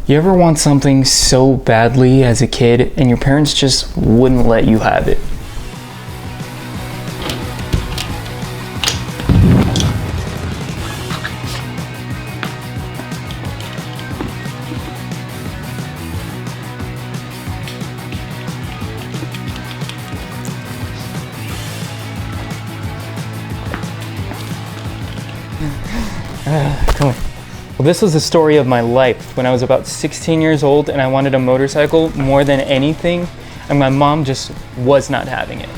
You ever want something so badly as a kid and your parents just wouldn't let you have it? Come on. Well, this was the story of my life when I was about 16 years old and I wanted a motorcycle more than anything, and my mom just was not having it.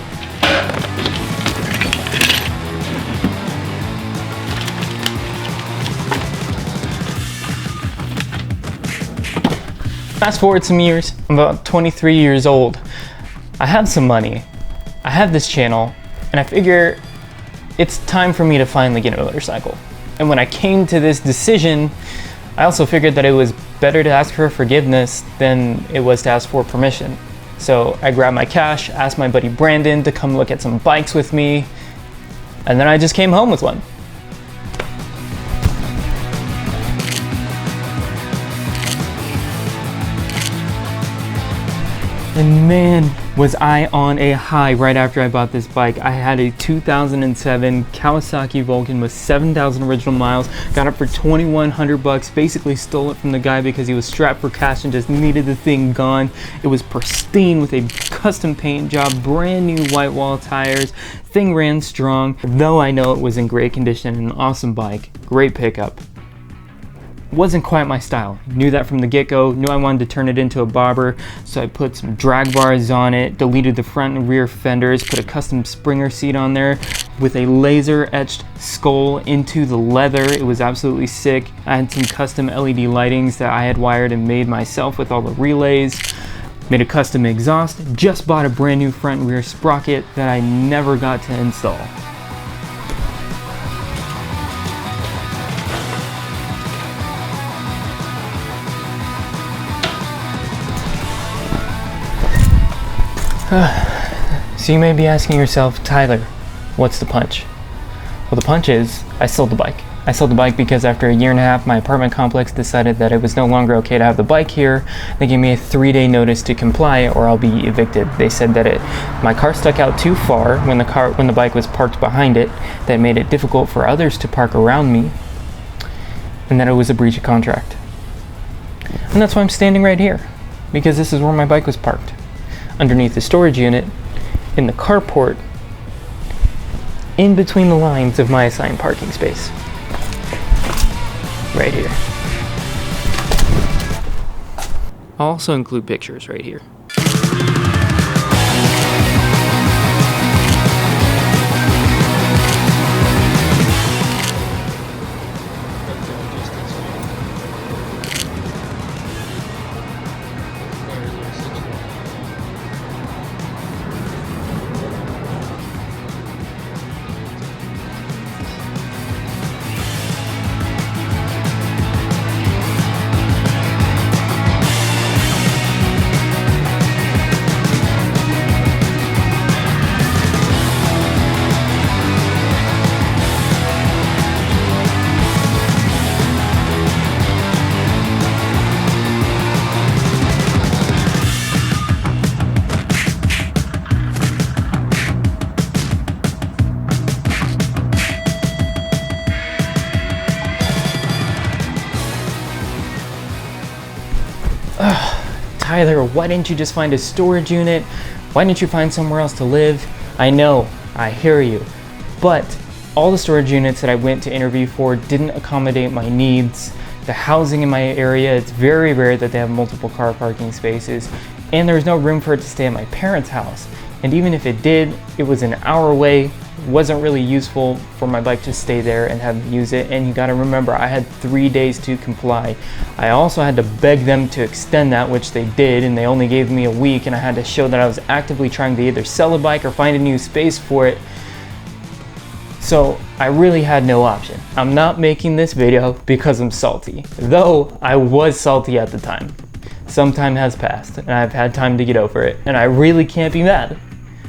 Fast forward some years, I'm about 23 years old. I have some money, I have this channel, and I figure it's time for me to finally get a motorcycle. And when I came to this decision, I also figured that it was better to ask for forgiveness than it was to ask for permission. So I grabbed my cash, asked my buddy Brandon to come look at some bikes with me, and then I just came home with one. And man, was I on a high right after I bought this bike. I had a 2007 Kawasaki Vulcan with 7,000 original miles, got it for 2,100 bucks, basically stole it from the guy because he was strapped for cash and just needed the thing gone. It was pristine with a custom paint job, brand new white wall tires, thing ran strong, though I know it was in great condition, an awesome bike, great pickup. Wasn't quite my style. Knew that from the get-go, knew I wanted to turn it into a bobber, so I put some drag bars on it, deleted the front and rear fenders, put a custom Springer seat on there with a laser etched skull into the leather. It was absolutely sick. I had some custom LED lightings that I had wired and made myself with all the relays. Made a custom exhaust, just bought a brand new front and rear sprocket that I never got to install. So you may be asking yourself, Tyler, what's the punch? Well, the punch is, I sold the bike. I sold the bike because after a year and a half, my apartment complex decided that it was no longer okay to have the bike here. They gave me a 3-day notice to comply or I'll be evicted. They said that my car stuck out too far when the bike was parked behind it, that made it difficult for others to park around me, and that it was a breach of contract. And that's why I'm standing right here, because this is where my bike was parked. Underneath the storage unit, in the carport, in between the lines of my assigned parking space. Right here. I'll also include pictures right here. Tyler, why didn't you just find a storage unit? Why didn't you find somewhere else to live? I know, I hear you, but all the storage units that I went to interview for didn't accommodate my needs. The housing in my area, it's very rare that they have multiple car parking spaces, and there was no room for it to stay at my parents' house. And even if it did, it was an hour away. Wasn't really useful for my bike to stay there and have me use it. And you gotta remember, I had 3 days to comply. I also had to beg them to extend that, which they did, and they only gave me a week, and I had to show that I was actively trying to either sell a bike or find a new space for it. So I really had no option. I'm not making this video because I'm salty, though I was salty at the time. Some time has passed and I've had time to get over it, and I really can't be mad.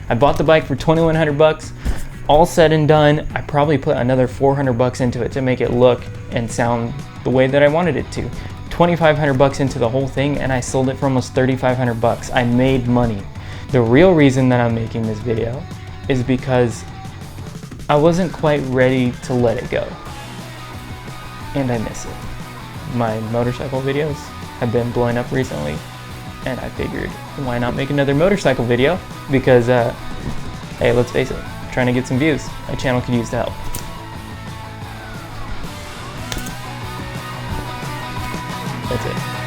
I bought the bike for 2,100 bucks. All said and done, I probably put another 400 bucks into it to make it look and sound the way that I wanted it to. 2,500 bucks into the whole thing, and I sold it for almost 3,500 bucks. I made money. The real reason that I'm making this video is because I wasn't quite ready to let it go. And I miss it. My motorcycle videos have been blowing up recently, and I figured, why not make another motorcycle video? Because, hey, let's face it, I'm trying to get some views. My channel could use the help. That's it.